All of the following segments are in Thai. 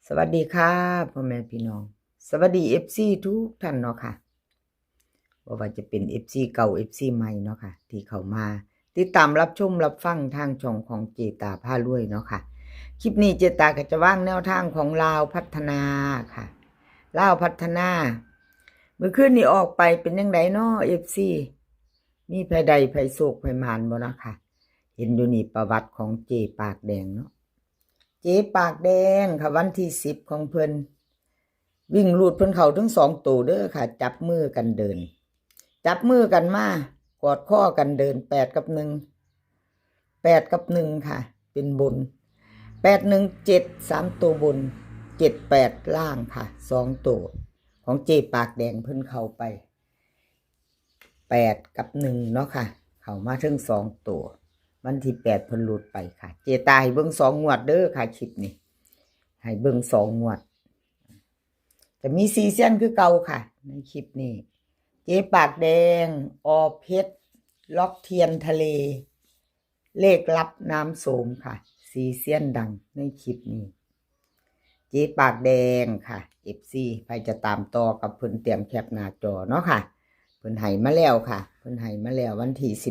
สวัสดีค่ะพ่อแม่พี่น้องสวัสดี FC ทุกท่านเนาะค่ะว่าจะเป็น FC เก่า FC ใหม่เนาะค่ะที่เข้ามาติดตามรับชมรับฟังทางช่องของเจตาพารวยเนาะค่ะคลิปนี้เจตาก็จะวางแนวทางของลาวพัฒนาค่ะลาวพัฒนาเมื่อคืนนี้ออกไปเป็นยังไงเนาะ FC มีไผใดไผโศกไผมานบ่เนาะค่ะเห็นอยู่นี่ประวัติของเจปากแดงเนาะเจ๊ปากแดงค่ะวันที่10ของเพิ่นวิ่งลูดเพิ่นเข้าทั้ง2ตัวเด้อค่ะจับมือกันเดินจับมือกันมากอดข้อกันเดิน8 กับ 1 8 กับ 1ค่ะเป็นบน8 1 7 3ตัวบน7 8ล่างค่ะ2ตัวของเจ๊ปากแดงเพิ่นเข้าไป8 กับ 1เนาะค่ะเข้ามาถึง2ตัววันที่8เพิ่นหลุดไปค่ะเจตาให้เบิ่ง2งวดเด้อค่ะคลิปนี้ให้เบิ่ง2งวดจะมี4เส้นคือเก่าค่ะในคลิปนี้เจ๊ปากแดงอเพชรล็อกเทียนทะเลเลขลับน้ำโสมค่ะ4เส้นดังในคลิปนี้เจ๊ปากแดงค่ะ FC ใครจะตามต่อกับเพิ่นเตรียมแคปหน้าจอเนาะค่ะเพิ่นให้มาแล้วค่ะเพิ่นให้มาแล้ววันที่12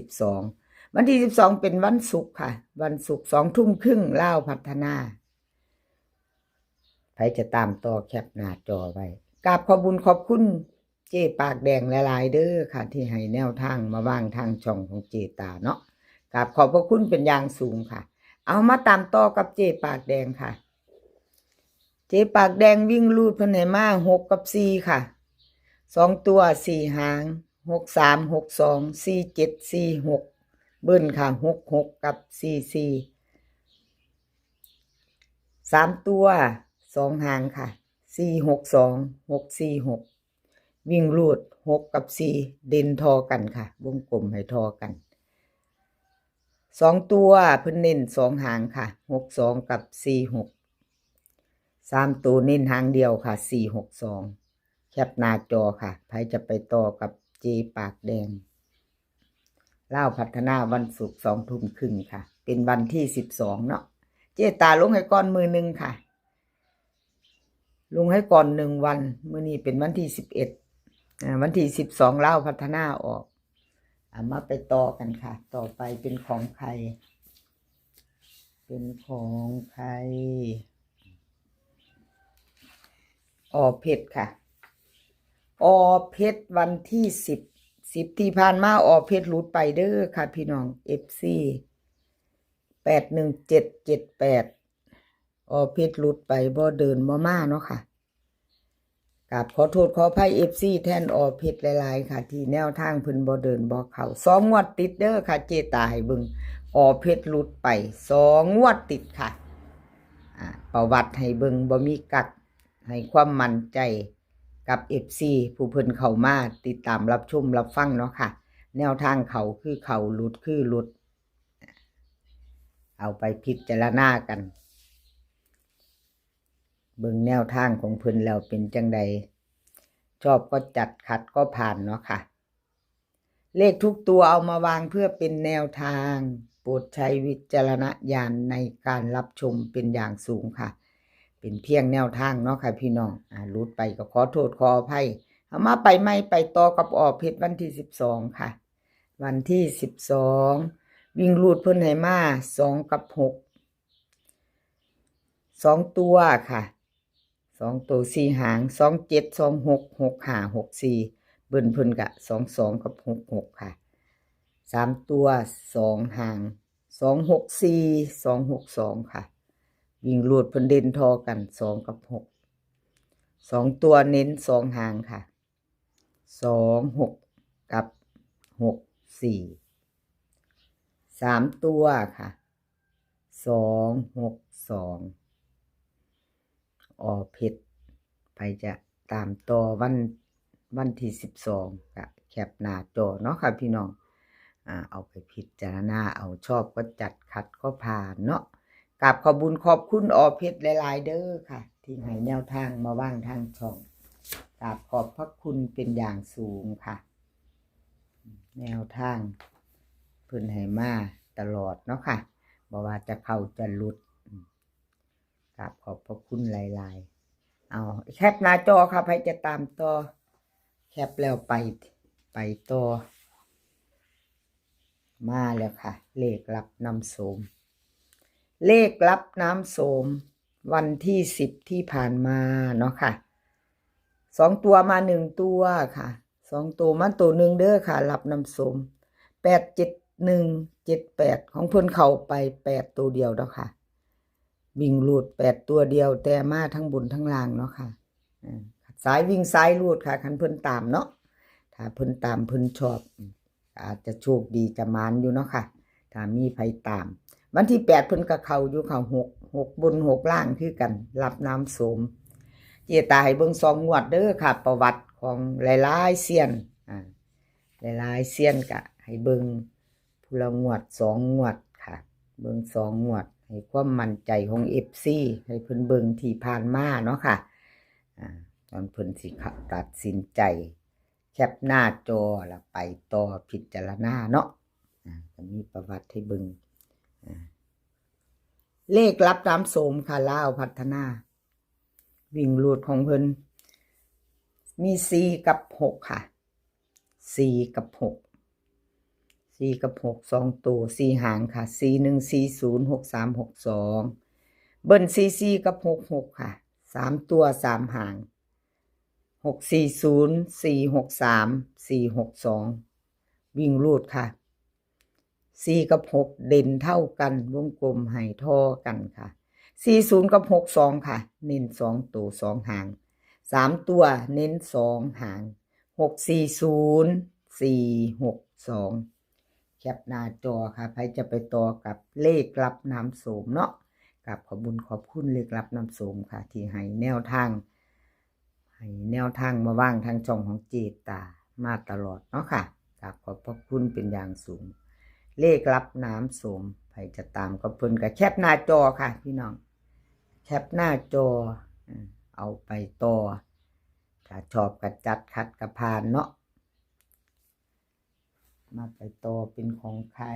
วันที่12เป็นวันศุกร์ค่ะวันศุกร์2 ทุ่มครึ่งลาวพัฒนาใครจะตามต่อแคปหน้าจอไว้กราบขอบคุญขอบคุณเจ๊ปากแดงหลายๆเด้อค่ะที่ให้แนวทางมาวางทางช่องของเจตาเนาะกราบขอบพระคุณเป็นอย่างสูงค่ะเอามาตามต่อกับเจ๊ปากแดงค่ะเจ๊ปากแดงวิ่งลูดเพิ่นให้มา6 กับ 4ค่ะ2ตัว4หาง6 3 6 2 4 7 4 6เบิ้ลค่ะ6 6กับ4 4 3ตัว2หางค่ะ4 6 2 6 4 6วิ่งลูด6 กับ4เด่นทอกันค่ะวงกลมให้ทอกัน2ตัวเพิ่นเน้น2หางค่ะ6 2กับ4 6 3ตัวเน้นหางเดียวค่ะ4 6 2แคปหน้าจอค่ะใครจะไปต่อกับเจปากแดงลาวพัฒนาวันศุกร์2 ทุ่มครึ่งค่ะเป็นวันที่12เนาะเจตาลงให้ก่อนมือนึงค่ะลงให้ก่อน1วันมื้อนี้เป็นวันที่11วันที่12ลาวพัฒนาออกมาไปต่อกันค่ะต่อไปเป็นของใครเป็นของใครเพชรค่ะเพชรวันที่10ที่ผ่านมาเพชรหลุดไปเด้อค่ะพี่น้อง FC 81778เพชรหลุดไปบ่เดินบ่มาเนาะค่ะกราบขอโทษขออภัย FC แทนเพชรหลายๆค่ะที่แนวทางเพิ่นบ่เดินบ่เข้า2งวดติดเด้อค่ะเจตาให้เบิ่งเพชรหลุดไป2งวดติดค่ะประวัติให้เบิ่งบ่มีกักให้ความมั่นใจกับ FC ผู้เพิ่นเข้ามาติดตามรับชมรับฟังเนาะค่ะแนวทางเขาคือเขาหลุดคือหลุดเอาไปพิจารณากันเบิ่งแนวทางของเพิ่นแล้วเป็นจังใดชอบก็จัดขัดก็ผ่านเนาะค่ะเลขทุกตัวเอามาวางเพื่อเป็นแนวทางโปรดใช้วิจารณญาณในการรับชมเป็นอย่างสูงค่ะเป็นเพียงแนวทางเนาะค่ะพี่น้องหลุดไปก็ขอโทษขออภัยเอามาไปไม่ไปต่อกับเพชรวันที่12ค่ะวันที่12วิ่งลูดเพิ่นให้มา2 กับ 6 2ตัวค่ะ2ตัว4หาง2 7 2 6 6 5 6 4เบิ่นเพิ่นกะ2 2กับ6 6ค่ะ3ตัว2หาง2 6 4 2 6 2ค่ะวิ่งลูดเพิ่นเด่นทอกัน2 กับ 6 2ตัวเน้น2หางค่ะ2 6กับ6 4 3ตัวค่ะ2 6 2เพชรไปจะตามต่อวันที่12กะแคปหน้าจอเนาะค่ะพี่น้องเอาไปพิจารณาเอาชอบก็จัดขัดก็ผ่านเนาะกราบขอบคุญขอบคุณเพชรหลายๆเด้อค่ะที่ให้แนวทางมาว่างทางช่องกราบขอบพระคุณเป็นอย่างสูงค่ะแนวทางเพิ่นให้มาตลอดเนาะค่ะบ่ว่าจะเข้าจะหลุด กราบขอบพระคุณหลายๆเอาแคปหน้าจอค่ะใครจะตามต่อแคปแล้วไปต่อมาแล้วค่ะเลขรับน้ำโสมเลขรับน้ำโสมวันที่10ที่ผ่านมาเนาะค่ะ2ตัวมา1ตัวค่ะ2ตัวมาตัวหนึ่งเด้อค่ะรับน้ำโสม87178ของเพิ่นเข้าไป8ตัวเดียวเนาะค่ะวิ่งรูด8ตัวเดียวแต่มาทั้งบนทั้งล่างเนาะค่ะสายวิ่งสายรูดค่ะคันเพิ่นตามเนาะถ้าเพิ่นตามเพิ่นชอบอาจจะโชคดีจะมานอยู่เนาะค่ะถ้ามีไผตามวันที่8เพิ่นก็เข้าอยู่ค่ะ6บน6ล่างคือกันรับน้ำโสมเจตาให้เบิ่ง2งวดเด้อค่ะประวัติของหลายๆเซียนหลายๆเซียนก็ให้เบิ่งผู้ละงวด2งวดค่ะเบิ่ง2งวดให้ความมั่นใจของ FC ให้เพิ่นเบิ่งที่ผ่านมาเนาะค่ะตอนเพิ่นสิตัดสินใจแคปหน้าจอแล้วไปต่อพิจารณาเนาะจะมีประวัติให้เบิ่งเลขรับน้ำโสมค่ะลาวพัฒนาวิ่งรูดของเพิ่นมี4กับ6ค่ะ4กับ6 4กับ6 2ตัว4หางค่ะ41406362เบิ้ล44กับ66ค่ะ3ตัว3หาง640463 วิ่งรูดค่ะ4กับ6เด่นเท่ากันวงกลมให้ท่อกันค่ะ40กับ62ค่ะเน้น2ตัว2หาง3ตัวเน้น2หาง640462แคปหน้าจอค่ะใครจะไปต่อกับเลขรับน้ำโสมเนาะกับขอบคุญขอบคุณเลขรับน้ำโสมค่ะที่ให้แนวทางมาว่างทางช่องของเจตามาตลอดเนาะค่ะขอบพระคุณเป็นอย่างสูงเลขรับน้ำโสมใครจะตามก็เพิ่นกับแคปหน้าจอค่ะพี่น้องแคปหน้าจอเอาไปต่อถ้าชอบกระจัดคัดกระพานเนาะมาไปต่อเป็นของใคร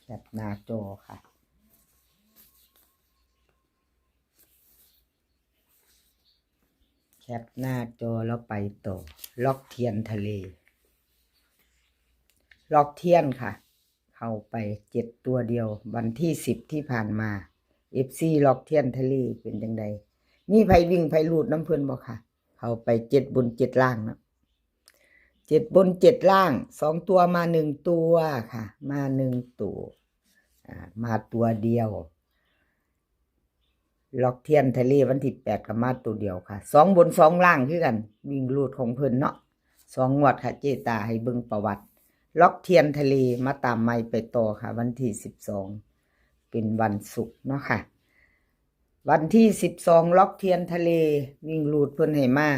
แคปหน้าจอค่ะแคปหน้าจอแล้วไปต่อล็อกเทียนทะเลล็อกเทียนค่ะเข้าไป7ตัวเดียววันที่10ที่ผ่านมา FC ล็อกเทียนทะเลเป็นจังไดมีไผวิ่งไผลูดน้ำเพิ่นบ่ค่ะเข้าไป7บน7ล่างเนาะ7บน7ล่าง2ตัวมา1ตัวค่ะมา1ตัวมาตัวเดียวล็อกเทียนทะเลวันที่8ก็มาตัวเดียวค่ะ2บน2ล่างคือกันวิ่งลูดของเพิ่นเนาะ2งวดค่ะเจตาให้เบิ่งประวัติล็อกเทียนทะเลมาตามไม้ไปต่อค่ะวันที่12เป็นวันศุกร์เนาะค่ะวันที่12ล็อกเทียนทะเลวิ่งลูดเพิ่นให้มา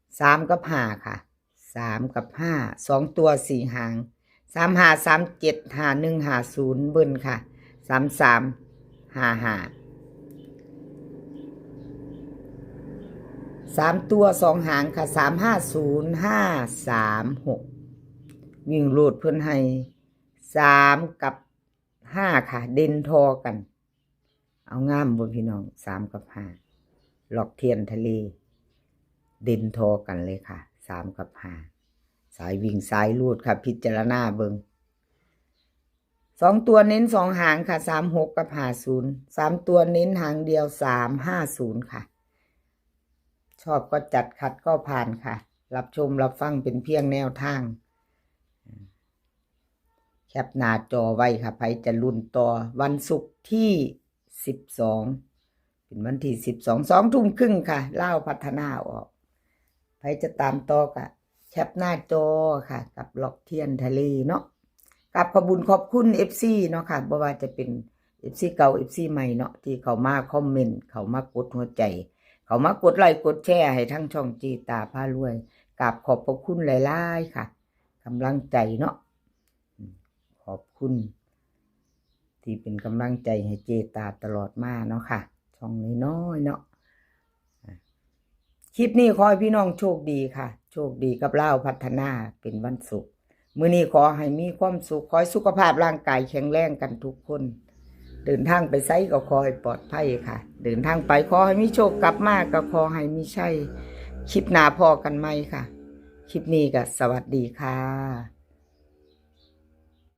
3กับ5ค่ะ3กับ5 2ตัว4หาง35 37 51 50เบิ้ลค่ะ33 55 3ตัว2หางค่ะ350 536วิ่งรูดเพิ่นให้3กับ5ค่ะเด่นทอกันเอางามบ่พี่น้อง3กับ5ล็อกเทียนทะเลเด่นทอกันเลยค่ะ3กับ5สายวิ่งสายรูดค่ะพิจารณาเบิ่ง2ตัวเน้น2หางค่ะ36กับ50 3ตัวเน้นหางเดียว350ค่ะชอบก็จัดขัดก็ผ่านค่ะรับชมรับฟังเป็นเพียงแนวทางแคปหน้าจอไว้ค่ะใครจะลุ้นต่อวันศุกร์ที่12เป็นวันที่12 2 ทุ่มครึ่งค่ะเล่าพัฒนาออกใครจะตามต่อกับแคปหน้าจอค่ะกับล็อกเทียนทะเลเนาะกับขอบคุญขอบคุณ FC เนาะค่ะบ่ว่าจะเป็น FC เก่า FC ใหม่เนาะที่เขามาคอมเมนต์เขามากดหัวใจเขามากดไลค์กดแชร์ให้ทั้งช่องเจตาพารวยกับขอบพระคุณหลายๆค่ะกำลังใจเนาะขอบคุณที่เป็นกำลังใจให้เจตาตลอดมาเนาะค่ะช่องน้อยๆเนาะคลิปนี้ขอให้พี่น้องโชคดีค่ะโชคดีกับเล่าพัฒนาเป็นวันศุกร์มื้อนี้ขอให้มีความสุขขอให้สุขภาพร่างกายแข็งแรงกันทุกคน เดินทางไปไสก็ขอให้ปลอดภัยค่ะ เดินทางไปขอให้มีโชคกลับมาก็ขอให้มีชัยคลิปหน้าพอกันไหมค่ะ คลิปนี้ก็สวัสดีค่ะ